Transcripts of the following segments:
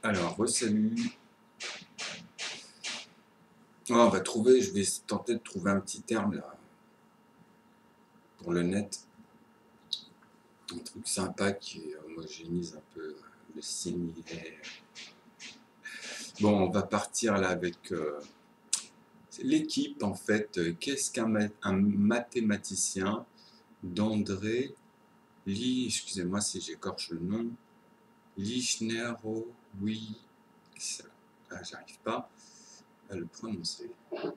Alors, salut. On va trouver, je vais tenter de trouver un petit terme là pour le net, un truc sympa qui homogénise un peu le similaire. Bon, on va partir là avec l'équipe en fait. Qu'est-ce qu'un mathématicien d'André excusez-moi si j'écorche le nom, Lichnerowicz. Ah, j'arrive pas à le prononcer.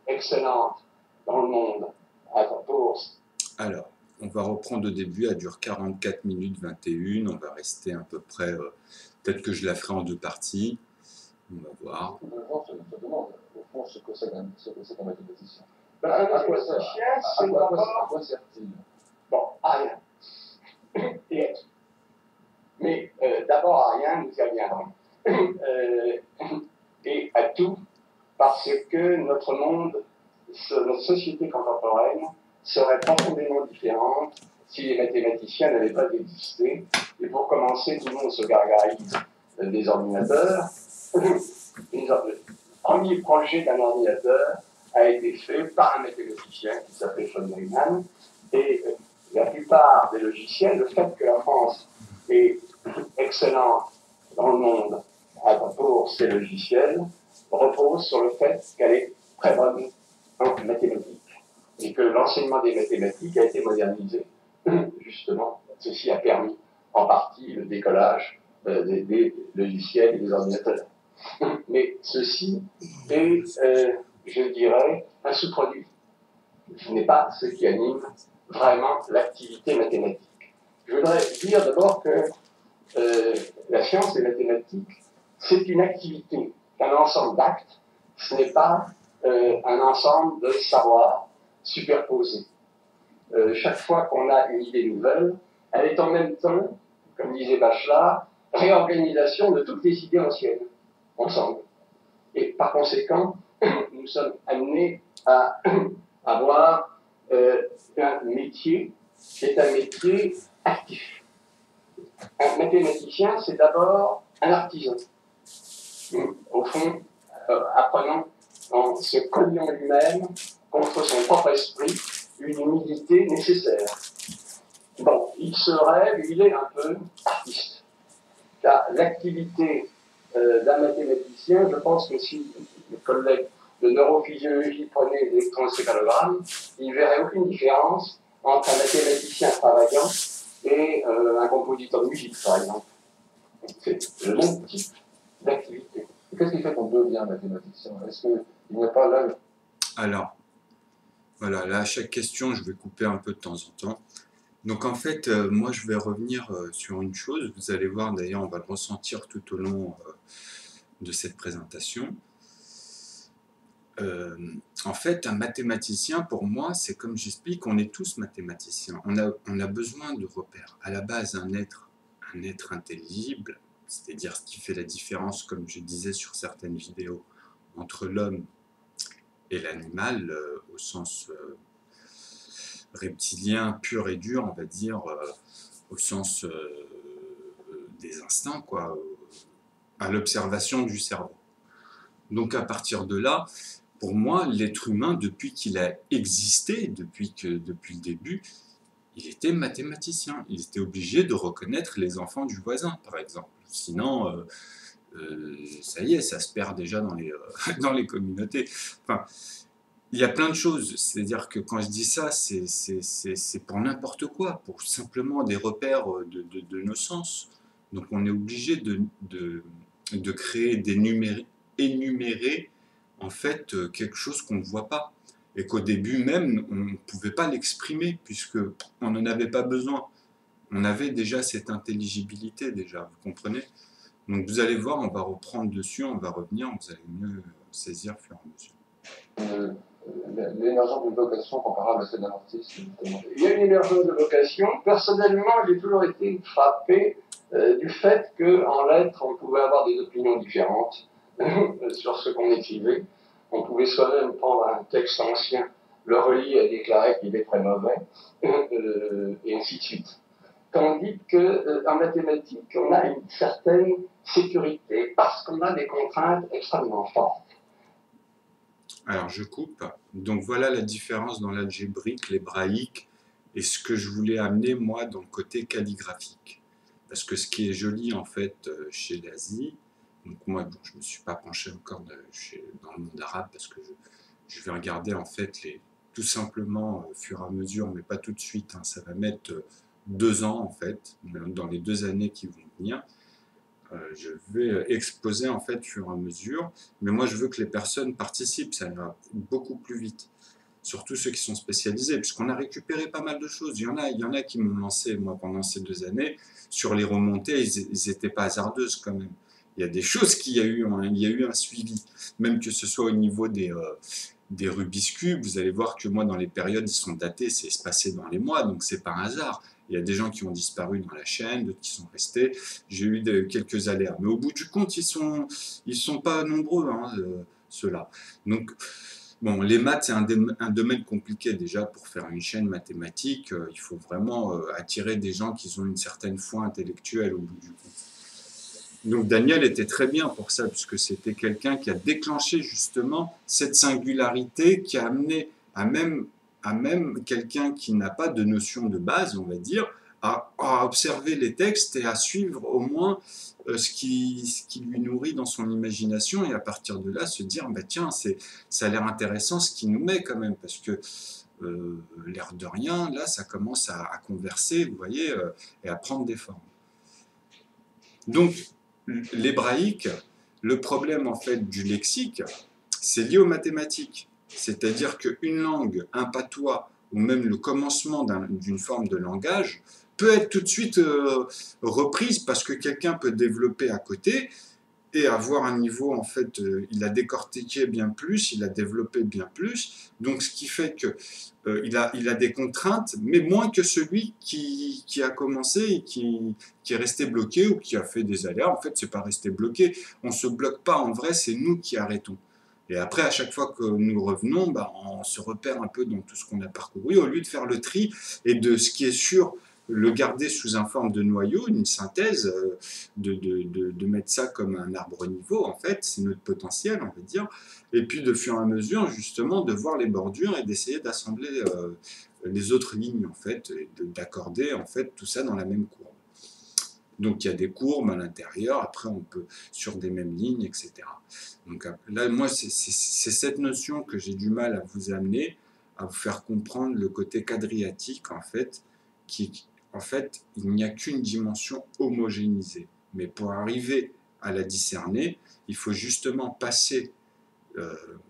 Excellente dans le monde à ta bourse. Alors, on va reprendre au début, elle dure 44 minutes 21, on va rester à peu près, peut-être que je la ferai en deux parties, on va voir. Je me demande, au fond, ce que c'est qu'un mathématicien. Un mathématicien, c'est d'abord... À quoi sert-il? Bon, à rien. Mais d'abord à rien, nous y reviendrons. Et à tout, parce que notre monde, notre société contemporaine, serait profondément différente si les mathématiciens n'avaient pas existé. Et pour commencer, tout le monde se gargarise des ordinateurs. Le premier projet d'un ordinateur a été fait par un mathématicien qui s'appelait von Neumann. Et la plupart des logiciels, le fait que la France est excellente dans le monde pour ces logiciels, repose sur le fait qu'elle est très bonne en mathématiques et que l'enseignement des mathématiques a été modernisé. Justement, ceci a permis en partie le décollage des logiciels et des ordinateurs. Mais ceci est, je dirais, un sous-produit. Ce n'est pas ce qui anime vraiment l'activité mathématique. Je voudrais dire d'abord que la science des mathématiques, c'est une activité, un ensemble d'actes, ce n'est pas un ensemble de savoirs superposés. Chaque fois qu'on a une idée nouvelle, elle est en même temps, comme disait Bachelard, réorganisation de toutes les idées anciennes, ensemble. Et par conséquent, nous sommes amenés à avoir un métier qui est un métier actif. Un mathématicien, c'est d'abord un artisan. Au fond, apprenant en se cognant lui-même contre son propre esprit une humilité nécessaire. Bon, il se rêve, il est un peu artiste. Car l'activité d'un mathématicien, je pense que si les collègues de neurophysiologie prenaient l'électroencéphalogramme, ils ne verraient aucune différence entre un mathématicien travaillant et un compositeur de musique, par exemple. C'est le même type d'activité. Qu'est-ce qui fait qu'on devient mathématicien? Est-ce qu'il n'y a pas là... Alors, voilà, là, à chaque question, je vais couper un peu de temps en temps. Donc en fait, moi, je vais revenir sur une chose, vous allez voir, d'ailleurs, on va le ressentir tout au long de cette présentation. En fait, un mathématicien, pour moi, c'est comme j'explique, on est tous mathématiciens. On a besoin de repères. À la base, un être intelligible, c'est-à-dire ce qui fait la différence, comme je disais sur certaines vidéos, entre l'homme et l'animal, au sens reptilien pur et dur, on va dire, au sens des instincts, quoi, à l'observation du cerveau. Donc à partir de là, pour moi, l'être humain, depuis qu'il a existé, depuis le début, il était mathématicien. Il était obligé de reconnaître les enfants du voisin, par exemple. Sinon, ça y est, ça se perd déjà dans les, dans les communautés. Enfin, il y a plein de choses. C'est-à-dire que quand je dis ça, c'est pour n'importe quoi, pour simplement des repères de nos sens. Donc on est obligé de créer énumérer en fait quelque chose qu'on ne voit pas et qu'au début même on ne pouvait pas l'exprimer puisque on n'en avait pas besoin. On avait déjà cette intelligibilité déjà, vous comprenez? Donc vous allez voir, on va reprendre dessus, on va revenir, vous allez mieux saisir au fur et à mesure. L'émergence d'une vocation comparable à celle d'un artiste, justement. Il y a une émergence de vocation. Personnellement, j'ai toujours été frappé du fait qu'en lettres, on pouvait avoir des opinions différentes sur ce qu'on écrivait. On pouvait soi-même prendre un texte ancien, le relire et déclarer qu'il est très mauvais, et ainsi de suite. quand on dit qu'en mathématiques, on a une certaine sécurité parce qu'on a des contraintes extrêmement fortes. Alors, je coupe. Donc, voilà la différence dans l'algébrique, l'hébraïque, et ce que je voulais amener, moi, dans le côté calligraphique. Parce que ce qui est joli, en fait, chez l'Asie, donc moi, bon, je ne me suis pas penché encore dans le monde arabe, parce que je vais regarder, en fait, tout simplement, au fur et à mesure, mais pas tout de suite, hein, ça va mettre 2 ans, en fait, dans les 2 années qui vont venir. Je vais exposer en fait au fur et à mesure, mais moi je veux que les personnes participent, ça ira beaucoup plus vite. Surtout ceux qui sont spécialisés, puisqu'on a récupéré pas mal de choses. Il y en a qui m'ont lancé, moi, pendant ces 2 années, sur les remontées, ils n'étaient pas hasardeuses quand même. Il y a des choses il y a eu un suivi, même que ce soit au niveau des Rubik's Cube, vous allez voir que moi, dans les périodes, ils sont datés, c'est espacé dans les mois, donc c'est pas un hasard. Il y a des gens qui ont disparu dans la chaîne, d'autres qui sont restés. J'ai eu quelques alertes, mais au bout du compte, ils sont pas nombreux, hein, ceux-là. Donc, bon, les maths, c'est un domaine compliqué déjà pour faire une chaîne mathématique. Il faut vraiment attirer des gens qui ont une certaine foi intellectuelle au bout du compte. Donc Daniel était très bien pour ça, puisque c'était quelqu'un qui a déclenché justement cette singularité qui a amené à même quelqu'un qui n'a pas de notion de base, on va dire, à observer les textes et à suivre au moins ce qui lui nourrit dans son imagination, et à partir de là se dire, bah tiens, ça a l'air intéressant ce qu'il nous met quand même, parce que l'air de rien, là ça commence à converser, vous voyez, et à prendre des formes. Donc, l'hébraïque, le problème en fait du lexique, c'est lié aux mathématiques. C'est-à-dire qu'une langue, un patois, ou même le commencement d'une forme de langage, peut être tout de suite reprise parce que quelqu'un peut développer à côté et avoir un niveau, en fait, il a décortiqué bien plus, il a développé bien plus, donc ce qui fait que il a des contraintes, mais moins que celui qui a commencé et qui est resté bloqué ou qui a fait des aléas. En fait, c'est pas resté bloqué, on se bloque pas, en vrai, c'est nous qui arrêtons. Et après, à chaque fois que nous revenons, bah, on se repère un peu dans tout ce qu'on a parcouru, au lieu de faire le tri et de ce qui est sûr, le garder sous une forme de noyau, une synthèse, de mettre ça comme un arbre niveau, en fait, c'est notre potentiel, on va dire, et puis de fur et à mesure, justement, de voir les bordures et d'essayer d'assembler les autres lignes, en fait, et d'accorder, en fait, tout ça dans la même courbe. Donc il y a des courbes à l'intérieur, après on peut, sur des mêmes lignes, etc. Donc là, moi, c'est cette notion que j'ai du mal à vous amener, à vous faire comprendre le côté quadriatique, en fait, en fait, il n'y a qu'une dimension homogénéisée. Mais pour arriver à la discerner, il faut justement passer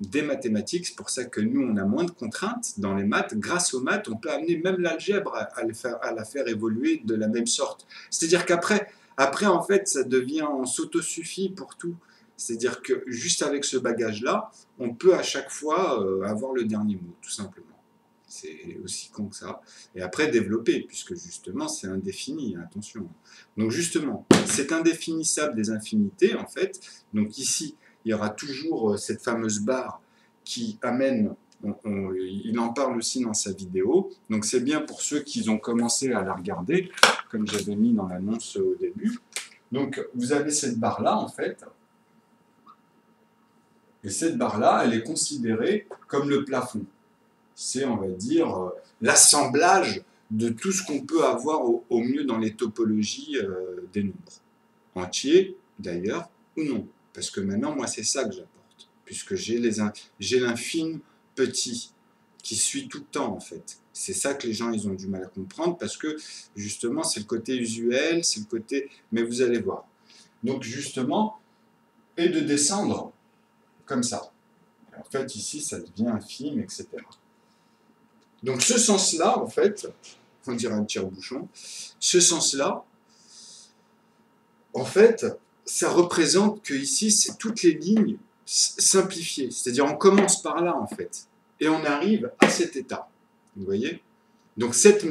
des mathématiques. C'est pour ça que nous, on a moins de contraintes dans les maths. Grâce aux maths, on peut amener même l'algèbre à la faire évoluer de la même sorte. C'est-à-dire qu'après, en fait, ça devient, on s'autosuffit pour tout. C'est-à-dire que juste avec ce bagage-là, on peut à chaque fois avoir le dernier mot, tout simplement. C'est aussi con que ça. Et après, développer, puisque justement, c'est indéfini, attention. Donc justement, c'est indéfinissable des infinités, en fait. Donc ici, il y aura toujours cette fameuse barre qui amène, il en parle aussi dans sa vidéo, donc c'est bien pour ceux qui ont commencé à la regarder, comme j'avais mis dans l'annonce au début. Donc vous avez cette barre-là, en fait, et cette barre-là, elle est considérée comme le plafond. C'est, on va dire, l'assemblage de tout ce qu'on peut avoir au mieux dans les topologies des nombres. Entiers, d'ailleurs, ou non. Parce que maintenant, moi, c'est ça que j'apporte. Puisque j'ai l'infime petit qui suit tout le temps, en fait. C'est ça que les gens, ils ont du mal à comprendre, parce que, justement, c'est le côté usuel, c'est le côté... Mais vous allez voir. Donc, justement, et de descendre comme ça. En fait, ici, ça devient infime, etc. Donc ce sens-là, en fait, on dirait un tire-bouchon, ce sens-là, en fait, ça représente que ici, c'est toutes les lignes simplifiées. C'est-à-dire, on commence par là, en fait, et on arrive à cet état. Vous voyez? Donc cette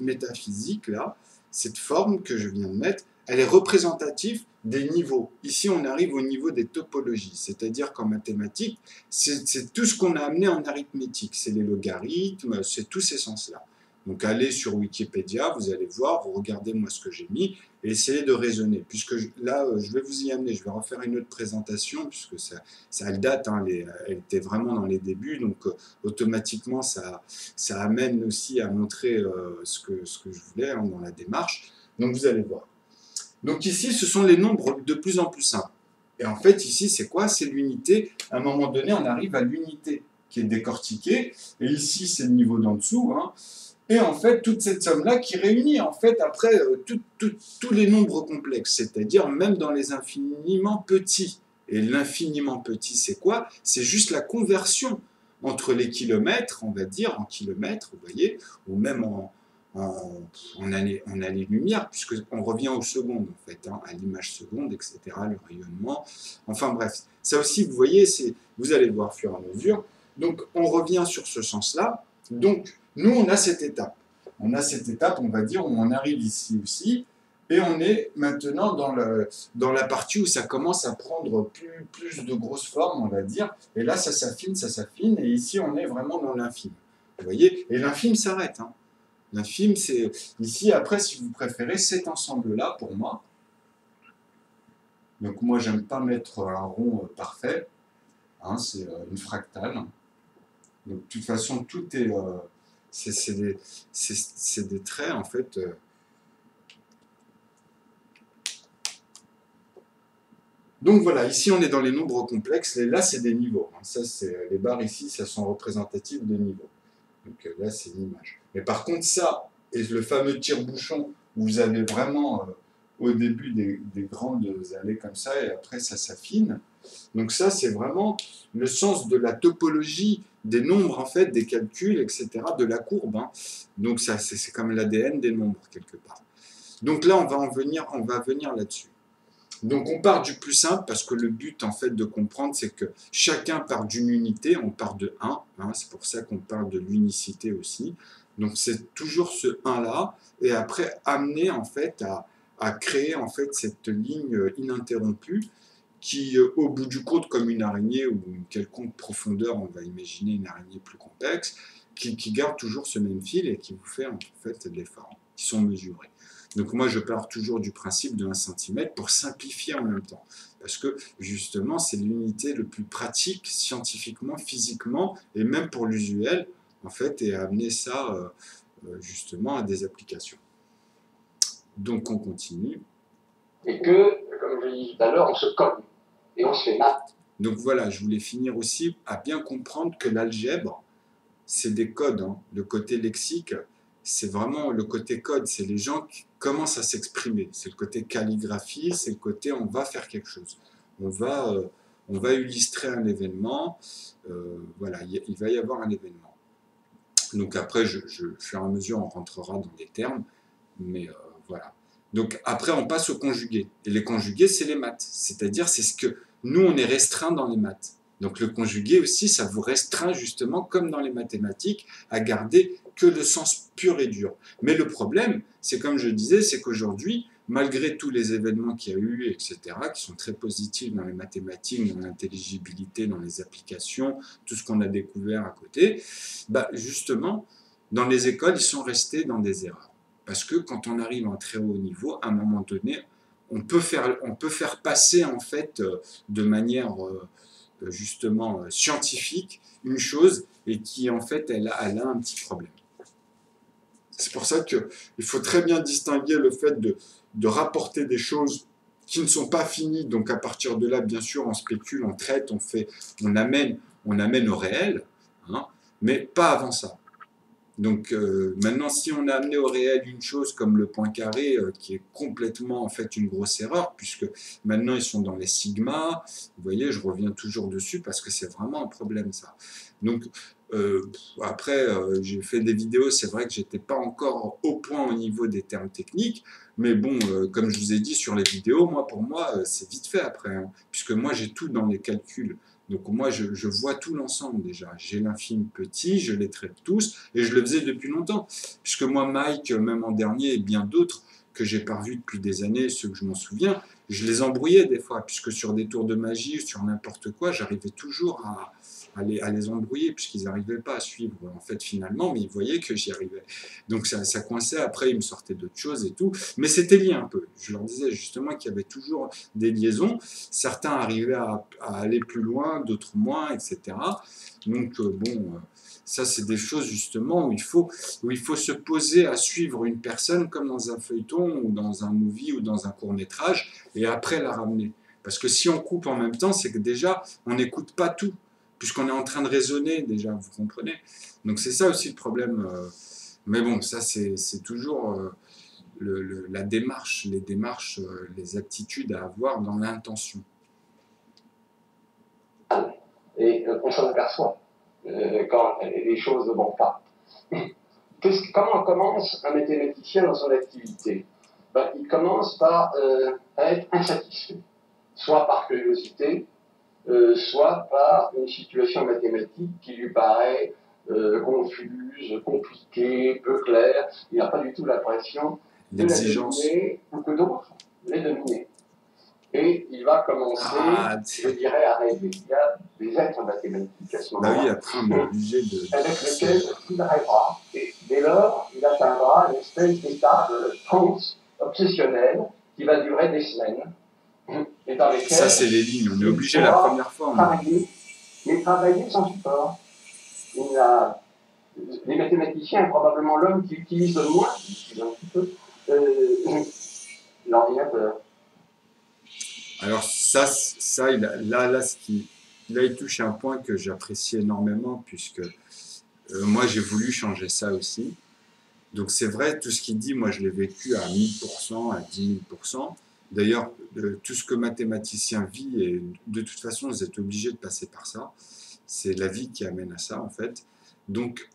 métaphysique-là, cette forme que je viens de mettre, elle est représentative des niveaux. Ici, on arrive au niveau des topologies, c'est-à-dire qu'en mathématiques, c'est tout ce qu'on a amené en arithmétique, c'est les logarithmes, c'est tous ces sens-là. Donc allez sur Wikipédia, vous allez voir, vous regardez moi ce que j'ai mis, et essayez de raisonner. Puisque là, je vais vous y amener, je vais refaire une autre présentation, puisque ça elle date, hein, elle était vraiment dans les débuts, donc automatiquement ça amène aussi à montrer ce que je voulais hein, dans la démarche. Donc vous allez voir. Donc ici, ce sont les nombres de plus en plus simples. Et en fait, ici, c'est quoi? C'est l'unité. À un moment donné, on arrive à l'unité qui est décortiquée. Et ici, c'est le niveau d'en dessous. Hein. Et en fait, toute cette somme-là qui réunit, en fait, après, tous les nombres complexes, c'est-à-dire même dans les infiniment petits. Et l'infiniment petit, c'est quoi? C'est juste la conversion entre les kilomètres, on va dire, en kilomètres, vous voyez, ou même en années-lumière, puisqu'on revient aux secondes, en fait, hein, à l'image seconde, etc., le rayonnement. Enfin bref, ça aussi, vous voyez, vous allez voir au fur et à mesure. Donc, on revient sur ce sens-là. Donc, nous, on a cette étape. On a cette étape, on va dire, où on arrive ici aussi, et on est maintenant dans la partie où ça commence à prendre plus de grosses formes, on va dire. Et là, ça s'affine, et ici, on est vraiment dans l'infime. Vous voyez? Et l'infime s'arrête, hein. L'infime, c'est ici, après, si vous préférez, cet ensemble-là, pour moi. Donc, moi, j'aime pas mettre un rond parfait. Hein, c'est une fractale. Donc, de toute façon, tout est... c'est des traits, en fait... Donc voilà, ici on est dans les nombres complexes, et là c'est des niveaux. Ça, les barres ici, ça sont représentatives de niveaux. Donc là c'est une image. Mais par contre ça, et le fameux tire-bouchon, où vous avez vraiment au début des grandes allées comme ça, et après ça s'affine. Donc ça c'est vraiment le sens de la topologie des nombres, en fait, des calculs, etc., de la courbe. Hein. Donc ça c'est comme l'ADN des nombres, quelque part. Donc là on va venir là-dessus. Donc on part du plus simple parce que le but en fait de comprendre c'est que chacun part d'une unité, on part de 1, hein, c'est pour ça qu'on parle de l'unicité aussi. Donc c'est toujours ce 1 là et après amener en fait à créer en fait cette ligne ininterrompue qui au bout du compte comme une araignée ou une quelconque profondeur, on va imaginer une araignée plus complexe, qui garde toujours ce même fil et qui vous fait en fait des formes qui sont mesurées. Donc moi, je pars toujours du principe de 1 cm pour simplifier en même temps. Parce que, justement, c'est l'unité le plus pratique scientifiquement, physiquement, et même pour l'usuel, en fait, et amener ça, justement, à des applications. Donc, on continue. Et que, comme je l'ai dit tout à l'heure, on se colle et on se fait mal. Donc voilà, je voulais finir aussi à bien comprendre que l'algèbre, c'est des codes. Hein. Le côté lexique, c'est vraiment le côté code, c'est les gens qui commencent à s'exprimer. C'est le côté calligraphie, c'est le côté on va faire quelque chose. On va illustrer un événement. Voilà, il va y avoir un événement. Donc après, au fur et à mesure, on rentrera dans des termes. Mais voilà. Donc après, on passe au conjugué. Et les conjugués, c'est les maths. C'est-à-dire, c'est ce que nous, on est restreint dans les maths. Donc le conjugué aussi, ça vous restreint justement, comme dans les mathématiques, à garder que le sens pur et dur. Mais le problème, c'est comme je disais, c'est qu'aujourd'hui, malgré tous les événements qu'il y a eu, etc., qui sont très positifs dans les mathématiques, dans l'intelligibilité, dans les applications, tout ce qu'on a découvert à côté, bah justement, dans les écoles, ils sont restés dans des erreurs. Parce que quand on arrive à un très haut niveau, à un moment donné, on peut faire passer en fait de manière justement scientifique une chose et qui en fait elle a un petit problème. C'est pour ça qu'il faut très bien distinguer le fait de rapporter des choses qui ne sont pas finies. Donc à partir de là, bien sûr, on spécule, on traite, on amène au réel, hein, mais pas avant ça. Donc maintenant, si on a amené au réel une chose comme le point carré, qui est complètement en fait une grosse erreur, puisque maintenant ils sont dans les sigmas, vous voyez, je reviens toujours dessus parce que c'est vraiment un problème ça. Donc après, j'ai fait des vidéos, c'est vrai que j'étais pas encore au point au niveau des termes techniques, mais bon, comme je vous ai dit sur les vidéos, pour moi, c'est vite fait après, hein, puisque moi j'ai tout dans les calculs. Donc moi, je vois tout l'ensemble déjà. J'ai l'infime petit, je les traite tous, et je le faisais depuis longtemps. Puisque moi, Mike, même en dernier, et bien d'autres que j'ai pas revus depuis des années, ceux que je m'en souviens, je les embrouillais des fois, puisque sur des tours de magie, sur n'importe quoi, j'arrivais toujours à les embrouiller, puisqu'ils n'arrivaient pas à suivre, en fait, finalement, mais ils voyaient que j'y arrivais. Donc ça coinçait, après, ils me sortaient d'autres choses et tout, mais c'était lié un peu. Je leur disais justement qu'il y avait toujours des liaisons, certains arrivaient à aller plus loin, d'autres moins, etc. Donc, ça, c'est des choses justement où il faut se poser à suivre une personne comme dans un feuilleton ou dans un movie ou dans un court-métrage et après la ramener. Parce que si on coupe en même temps, c'est que déjà, on n'écoute pas tout, puisqu'on est en train de raisonner déjà, vous comprenez. Donc c'est ça aussi le problème. Mais bon, ça c'est toujours la démarche, les démarches, les attitudes à avoir dans l'intention. Et on s'en aperçoit quand les choses ne vont pas. Comment commence un mathématicien dans son activité? Il commence par être insatisfait, soit par curiosité, soit par une situation mathématique qui lui paraît confuse, compliquée, peu claire. Il n'a pas du tout l'impression de la dominer ou que d'autres les dominer. Et il va commencer, je dirais, à rêver. Il y a des êtres mathématiques à ce moment-là, oui, après, on est obligé avec lesquels il rêvera. Et dès lors, il atteindra une espèce d'état de transe obsessionnelle qui va durer des semaines. Et dans lesquelles ça, c'est les lignes. On est obligé la première fois. Mais travailler sans support. Les mathématiciens, probablement l'homme qui utilise le moins, un petit peu, l'ordinateur. Alors ça il touche un point que j'apprécie énormément, puisque moi j'ai voulu changer ça aussi. Donc c'est vrai, tout ce qu'il dit, moi je l'ai vécu à 1000%, à 10 000%. D'ailleurs, tout ce que mathématicien vit, et de toute façon vous êtes obligé de passer par ça, c'est la vie qui amène à ça en fait. Donc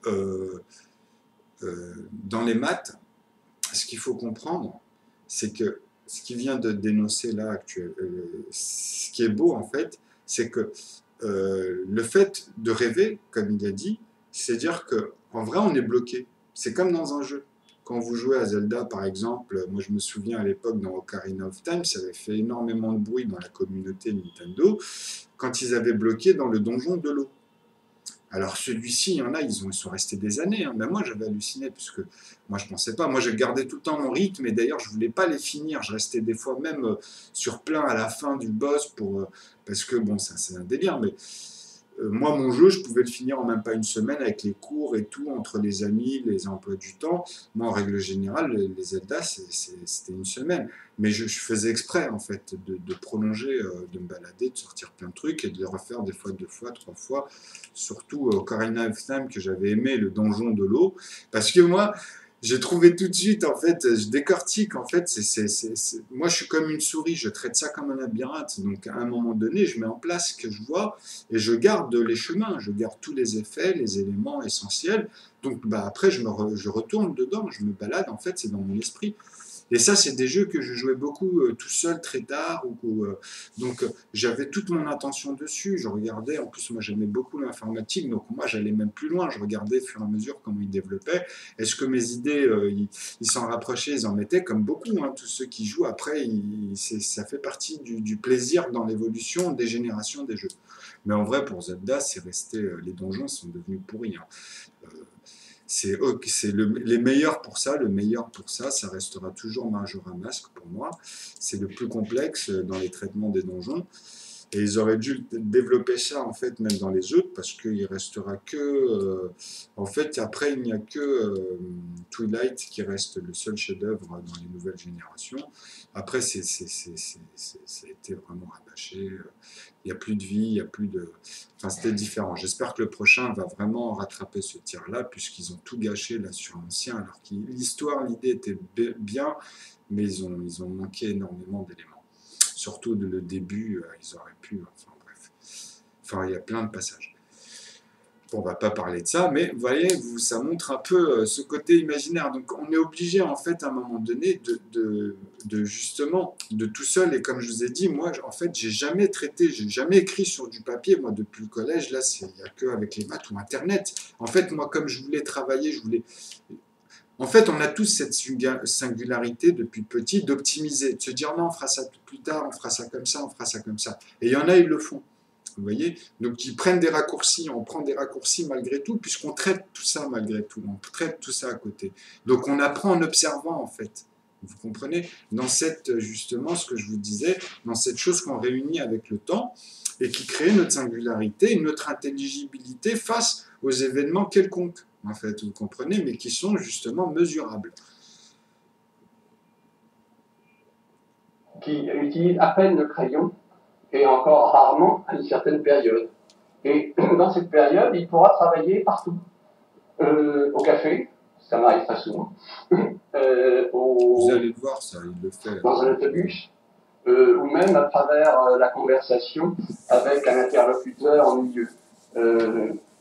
dans les maths, ce qu'il faut comprendre, c'est que ce qui vient de dénoncer là actuellement, ce qui est beau en fait, c'est que le fait de rêver, comme il a dit, c'est dire qu'en vrai on est bloqué. C'est comme dans un jeu. Quand vous jouez à Zelda par exemple, moi je me souviens à l'époque dans Ocarina of Time, ça avait fait énormément de bruit dans la communauté Nintendo, quand ils avaient bloqué dans le donjon de l'eau. Alors celui-ci, il y en a, ils sont restés des années. Hein. Mais moi, j'avais halluciné, parce que moi, je ne pensais pas. Moi, je gardais tout le temps mon rythme, et d'ailleurs, je ne voulais pas les finir. Je restais des fois même sur plein à la fin du boss, parce que, bon, c'est un délire, mais moi, mon jeu, je pouvais le finir en même pas une semaine, avec les cours et tout, entre les amis, les emplois du temps. Moi, en règle générale, les Zelda, c'était une semaine. Mais je faisais exprès, en fait, de prolonger, de me balader, de sortir plein de trucs, et de les refaire des fois 2 fois, 3 fois. Surtout Ocarina of Time, que j'avais aimé, le donjon de l'eau. Parce que moi, j'ai trouvé tout de suite, en fait, je décortique, en fait, moi je suis comme une souris, je traite ça comme un labyrinthe, donc à un moment donné, je mets en place ce que je vois, et je garde les chemins, je garde tous les effets, les éléments essentiels, donc après je retourne dedans, je me balade, en fait, c'est dans mon esprit. Et ça, c'est des jeux que je jouais beaucoup tout seul très tard. Donc, j'avais toute mon attention dessus. Je regardais, en plus, moi, j'aimais beaucoup l'informatique. Donc, moi, j'allais même plus loin. Je regardais au fur et à mesure comment ils développaient. Est-ce que mes idées, ils s'en rapprochaient, ils en mettaient, comme beaucoup. Hein, tous ceux qui jouent, après, ça fait partie du plaisir dans l'évolution des générations des jeux. Mais en vrai, pour Zelda, c'est resté. Les donjons sont devenus pourris. Hein. Les meilleurs pour ça, le meilleur pour ça, ça restera toujours Majora's Mask pour moi. C'est le plus complexe dans les traitements des donjons. Et ils auraient dû développer ça, en fait, même dans les autres, parce qu'il restera que... en fait, après, il n'y a que Twilight qui reste le seul chef-d'œuvre dans les nouvelles générations. Après, ça a été vraiment rabâché. Il n'y a plus de vie, il n'y a plus de... Enfin, c'était différent. J'espère que le prochain va vraiment rattraper ce tir-là, puisqu'ils ont tout gâché là sur l'ancien, alors que l'histoire, l'idée était bien, mais ils ont manqué énormément d'éléments. Surtout le début, ils auraient pu... Enfin, bref. Enfin, il y a plein de passages. Bon, on ne va pas parler de ça, mais vous voyez, ça montre un peu ce côté imaginaire. Donc, on est obligé, en fait, à un moment donné, justement, de tout seul. Et comme je vous ai dit, moi, en fait, j'ai jamais écrit sur du papier. Moi, depuis le collège, là, il n'y a que avec les maths ou Internet. En fait, moi, comme je voulais travailler, En fait, on a tous cette singularité depuis petit d'optimiser, de se dire non, on fera ça plus tard, on fera ça comme ça, on fera ça comme ça. Et il y en a, ils le font. Vous voyez? Donc ils prennent des raccourcis, on prend des raccourcis malgré tout, puisqu'on traite tout ça malgré tout, on traite tout ça à côté. Donc on apprend en observant en fait. Vous comprenez? Dans cette, justement, ce que je vous disais, dans cette chose qu'on réunit avec le temps et qui crée notre singularité, notre intelligibilité face aux événements quelconques, en fait, vous comprenez, mais qui sont justement mesurables. Qui utilise à peine le crayon, et encore rarement à une certaine période. Et dans cette période, il pourra travailler partout. Au café, ça m'arrive très souvent. Vous allez le voir, ça, il le fait. Dans un autobus, ou même à travers la conversation avec un interlocuteur en milieu.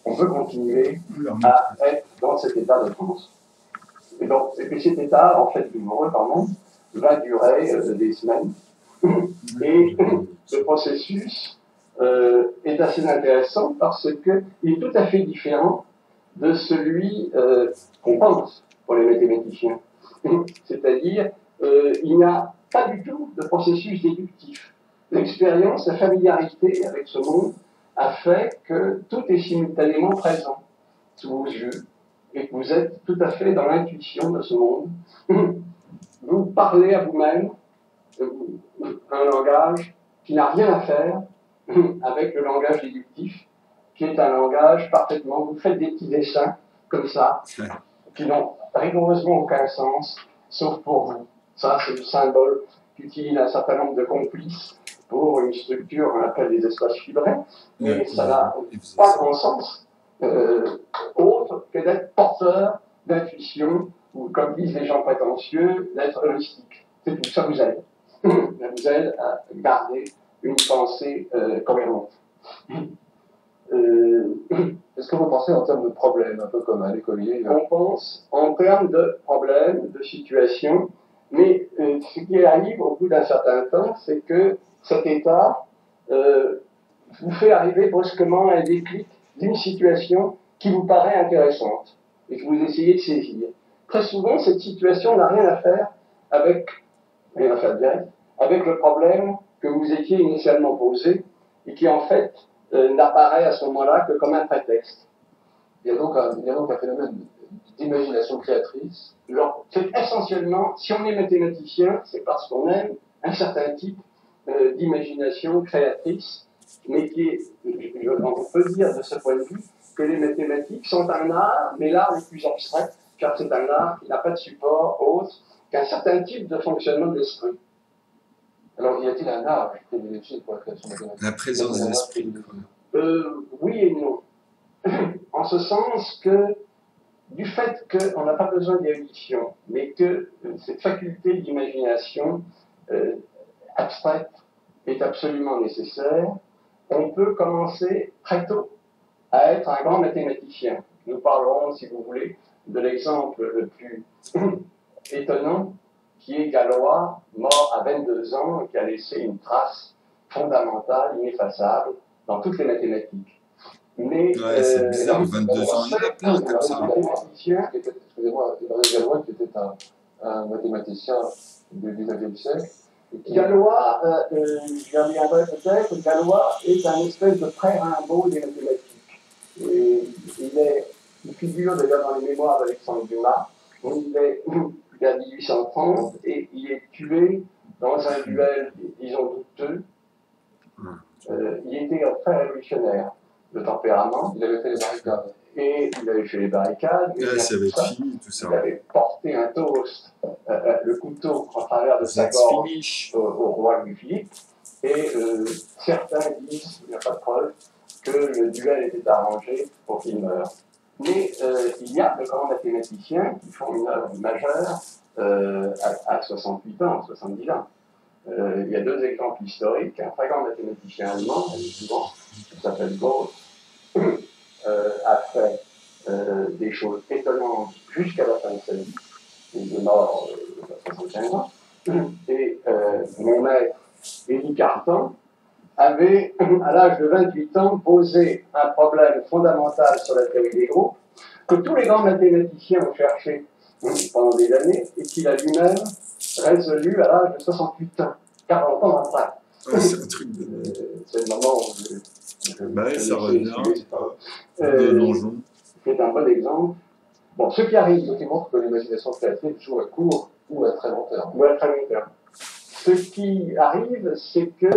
On peut continuer à être dans cet état de transe. Et puis cet état, en fait, douloureux, pardon, va durer des semaines. Et ce processus est assez intéressant parce qu'il est tout à fait différent de celui qu'on pense pour les mathématiciens. C'est-à-dire, il n'y a pas du tout de processus déductif. L'expérience, la familiarité avec ce monde a fait que tout est simultanément présent sous vos yeux et que vous êtes tout à fait dans l'intuition de ce monde. Vous parlez à vous-même un langage qui n'a rien à faire avec le langage déductif, qui est un langage parfaitement... Vous faites des petits dessins comme ça, qui n'ont rigoureusement aucun sens, sauf pour vous. Ça, c'est le symbole qu'utilise un certain nombre de complices pour une structure qu'on appelle des espaces fibrés, mais ça n'a pas grand sens autre que d'être porteur d'intuition, ou comme disent les gens prétentieux, d'être heuristique. C'est tout, ça vous aide. Ça vous aide à garder une pensée cohérente. Est-ce que vous pensez en termes de problèmes, un peu comme un écolier? On pense en termes de problèmes, de situations, mais ce qui arrive au bout d'un certain temps, c'est que cet état vous fait arriver brusquement à un déclic d'une situation qui vous paraît intéressante et que vous essayez de saisir. Très souvent, cette situation n'a rien à faire direct, avec le problème que vous étiez initialement posé et qui en fait n'apparaît à ce moment-là que comme un prétexte. Il y a donc un phénomène d'imagination créatrice. C'est essentiellement, si on est mathématicien, c'est parce qu'on aime un certain type d'imagination créatrice, mais on peut dire de ce point de vue que les mathématiques sont un art, mais l'art le plus abstrait, car c'est un art qui n'a pas de support autre qu'un certain type de fonctionnement de l'esprit. Alors, y a-t-il un art privilégié pour la création mathématique? La présence de l'esprit. Oui et non. En ce sens que, du fait qu'on n'a pas besoin d'érudition, mais que cette faculté d'imagination abstraite est absolument nécessaire, on peut commencer très tôt à être un grand mathématicien. Nous parlerons, si vous voulez, de l'exemple le plus étonnant, qui est Galois, mort à 22 ans, et qui a laissé une trace fondamentale, ineffaçable, dans toutes les mathématiques. Mais, c'est bizarre, 22 ans, il y en a plein comme ça. Excusez-moi, Galois, qui était un mathématicien du XIXe siècle. Galois, j'y reviendrai peut-être, Galois est un espèce de pré-Rimbaud des mathématiques. Il figure d'ailleurs dans les mémoires d'Alexandre Dumas. Il est vers 1830 et il est tué dans un duel, disons, douteux. Il était très révolutionnaire de tempérament. Il avait fait les barricades. Et il avait fait les barricades. Ça avait fini, tout ça. Il avait porté un toast, le couteau en travers de sa gorge au roi Louis-Philippe. Et certains disent, il n'y a pas de preuve, que le duel était arrangé pour qu'il meure. Mais il y a de grands mathématiciens qui font une œuvre majeure à 68 ans, 70 ans. Il y a deux exemples historiques. Un très grand mathématicien allemand, qui s'appelle Gauss, a fait des choses étonnantes jusqu'à la fin de sa vie. Il est mort à 75 ans. Et mon maître, Élie Cartan, avait, à l'âge de 28 ans, posé un problème fondamental sur la théorie des groupes que tous les grands mathématiciens ont cherché pendant des années, et qu'il a lui-même résolu à l'âge de 68 ans, 40 ans après. Ouais, c'est un truc de... C'est le moment où Bah oui, ça revient de euh, donjon. c'est un bon exemple. Bon, ce qui arrive, Ce qui montre que l'imagination créative joue à court ou à très long terme. ou à très long terme. Ce qui arrive, c'est que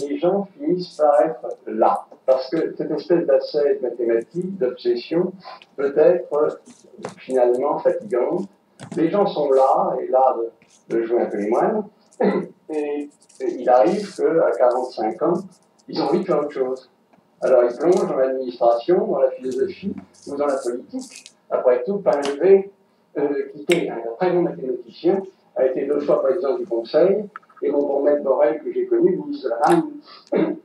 les gens finissent par être là. Parce que cette espèce d'accès mathématique, d'obsession, peut être finalement fatigante. Les gens sont là, et là de jouer un peu les moines, et il arrive qu'à 45 ans, ils ont envie de faire autre chose. Alors ils plongent dans l'administration, dans la philosophie ou dans la politique. Après tout, Painlevé, qui était un très bon mathématicien, a été 2 fois président du Conseil, et mon bon maître Borel que j'ai connu, ministre de la Reine.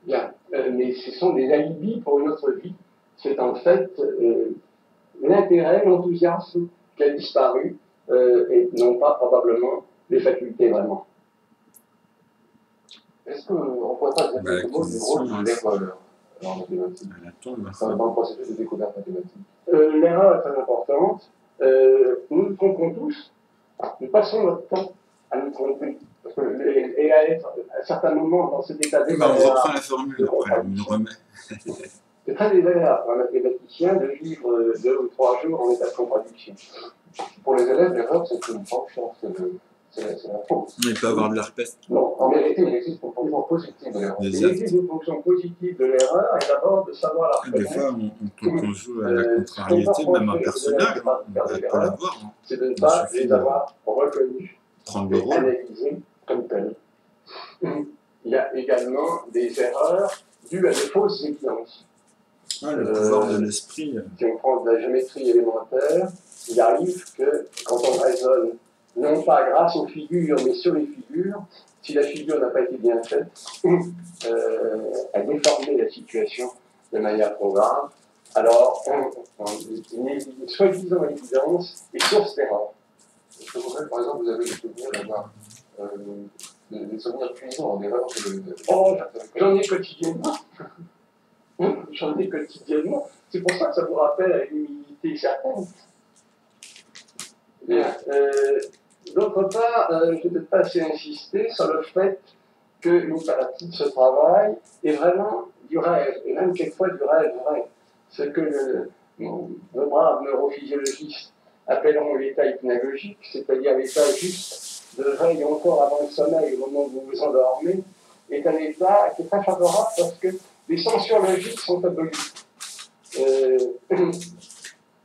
Bien, mais ce sont des alibis pour une autre vie. C'est en fait l'intérêt, l'enthousiasme qui a disparu, et non pas probablement les facultés vraiment. Est-ce qu'on pourrait pas dire Bah, quelques mots du rôle de l'erreur en mathématiques, À la tombe. dans le processus de découverte mathématique? L'erreur est très importante. Nous nous trompons tous. Nous passons notre temps à nous tromper. Parce que, et à être à certains moments dans cet état Bah, on désagréable. reprend la formule après, on nous remet. C'est très désagréable pour un mathématicien de vivre 2 ou 3 jours en état de contradiction. Pour les élèves, l'erreur, c'est une fonction, c'est la faute. Il peut avoir de l'herpès. Non, En vérité, il existe une fonction positive de l'erreur. il existe une fonction positive de l'erreur, et d'abord de savoir la Des reconnaître. fois, quand on joue à la contrariété, même un personnage, on peut l'avoir. Hein. C'est de ne Il pas suffit les de avoir reconnus prendre le et rôle. analysés comme tels. Il y a également des erreurs dues à des fausses évidences. Ah, le pouvoir de l'esprit. Si on prend de la géométrie élémentaire, il arrive que quand on raisonne, non pas grâce aux figures, mais sur les figures, si la figure n'a pas été bien faite, à déformer la situation de manière trop grave, alors une soi-disant évidence est source d'erreur. Est-ce que vous-même, par exemple, vous avez des souvenirs d'avoir des souvenirs cuisants d'erreurs Oh, j'en ai quotidiennement. J'en ai quotidiennement. C'est pour ça que ça vous rappelle une humilité certaine. Bien. D'autre part, je ne vais pas assez insister sur le fait qu'une partie de ce travail est vraiment du rêve, et même quelquefois du rêve vrai. Ce que nos braves neurophysiologistes appelleront l'état hypnagogique, c'est-à-dire l'état juste de veille encore avant le sommeil, au moment où vous vous endormez, est un état qui est très favorable parce que les censures logiques sont abolies,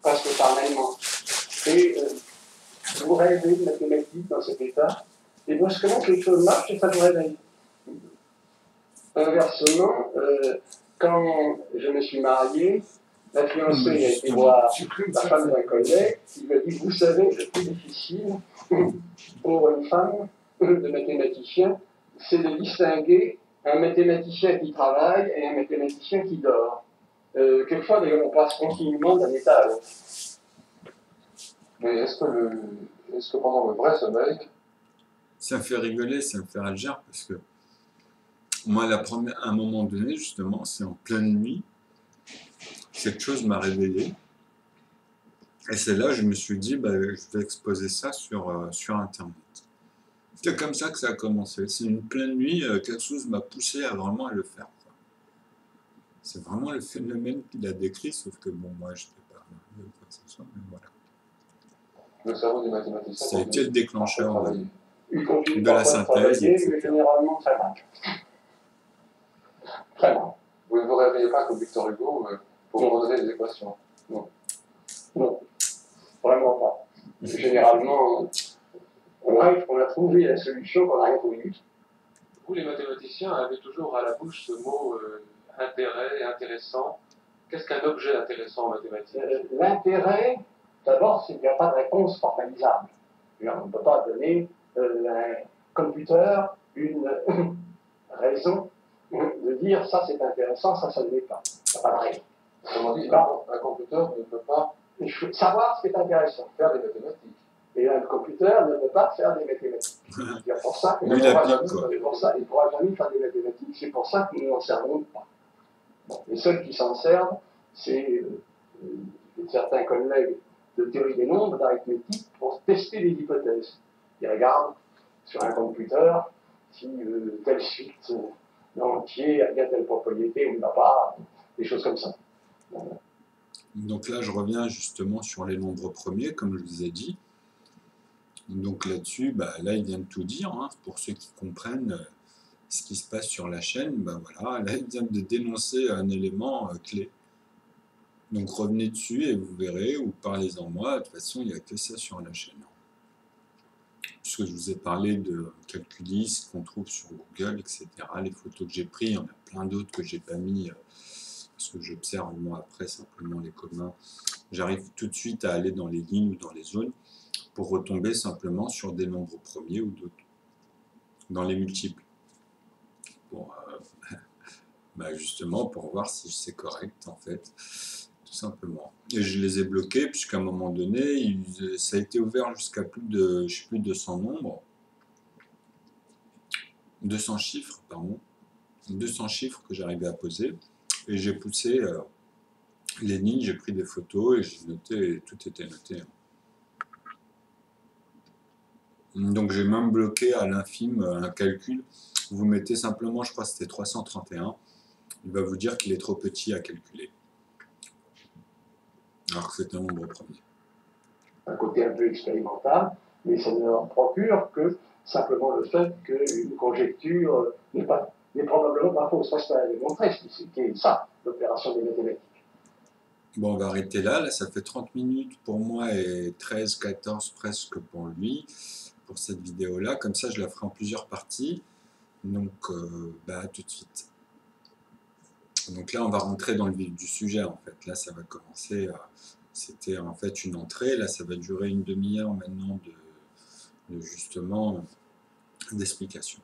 presque parallèlement. Et vous rêvez de mathématiques dans cet état, et brusquement quelque chose marche et ça vous réveille. Inversement, quand je me suis marié, la fiancée a été voir la femme d'un collègue, qui lui a dit, vous savez, le plus difficile pour une femme de mathématicien, c'est de distinguer un mathématicien qui travaille et un mathématicien qui dort. Quelquefois, d'ailleurs, on passe continuellement d'un état à l'autre. Mais est-ce que pendant le vrai sommeil, Ça me fait rigoler, ça me fait réagir parce que moi, à un moment donné, justement, c'est en pleine nuit, quelque chose m'a réveillé. Et c'est là que je me suis dit, bah, je vais exposer ça sur Internet. C'est comme ça que ça a commencé. C'est une pleine nuit, quelque chose m'a poussé à vraiment à le faire. Quoi. C'est vraiment le phénomène qu'il a décrit, sauf que bon, moi, je n'étais pas marié ou quoi que ce soit, mais voilà. le cerveau du mathématicien... Ça a été le déclencheur de la synthèse, mais etc. généralement très mal. Très mal. Vous ne vous réveillez pas comme Victor Hugo pour résoudre les équations. Non, vraiment pas. Généralement, on rêve qu'on a trouvé la solution qu'on n'a rien trouvé. Vous, les mathématiciens, avez toujours à la bouche ce mot intérêt, intéressant. Qu'est-ce qu'un objet intéressant en mathématiques? L'intérêt, d'abord, c'est qu'il n'y a pas de réponse formalisable. On ne peut pas donner à un computer une raison de dire ça c'est intéressant, ça ne l'est pas. Il n'y a pas de règle. Autrement dit, un computer ne peut pas Il faut savoir ce qui est intéressant. faire des mathématiques. Et un computer ne peut pas faire des mathématiques. C'est pour ça qu'il Lui, il applique, quoi. ne pourra jamais faire des mathématiques, c'est pour ça que nous n'en servons pas. Bon, les seuls qui s'en servent, c'est certains collègues de théorie des nombres, d'arithmétique, pour tester des hypothèses. Il regarde sur un computer si telle suite entier a bien telle propriété ou n'a pas, des choses comme ça. Donc là, je reviens justement sur les nombres premiers, comme je vous ai dit. Donc là-dessus, là, il vient de tout dire, hein, pour ceux qui comprennent ce qui se passe sur la chaîne. Voilà, là, il vient de dénoncer un élément clé. Donc revenez dessus et vous verrez, ou parlez-en moi. De toute façon, il n'y a que ça sur la chaîne. Puisque je vous ai parlé de Calculis qu'on trouve sur Google, etc. Les photos que j'ai prises, il y en a plein d'autres que j'ai pas mis, parce que j'observe moi après simplement les communs. J'arrive tout de suite à aller dans les lignes ou dans les zones pour retomber simplement sur des nombres premiers ou d'autres, dans les multiples. Bon, justement pour voir si c'est correct en fait, tout simplement. Et je les ai bloqués puisqu'à un moment donné, ça a été ouvert jusqu'à plus de 200 nombres, 200 chiffres, pardon, 200 chiffres que j'arrivais à poser, et j'ai poussé les lignes, j'ai pris des photos et j'ai noté, et tout était noté. Donc j'ai même bloqué à l'infime un calcul. Vous mettez simplement, je crois que c'était 331, il va vous dire qu'il est trop petit à calculer, alors que c'est un nombre premier. Un côté un peu expérimental, mais ça ne leur procure que simplement le fait qu'une conjecture n'est probablement pas fausse. Ça, je peux démontrer, c'est ça, l'opération des mathématiques. Bon, on va arrêter là. Là, ça fait 30 minutes pour moi et 13, 14 presque pour lui, pour cette vidéo-là. Comme ça, je la ferai en plusieurs parties. Donc, à tout de suite. Donc là, on va rentrer dans le vif du sujet, en fait. Là, ça va commencer. C'était en fait une entrée. Là, ça va durer une demi-heure maintenant de justement d'explication.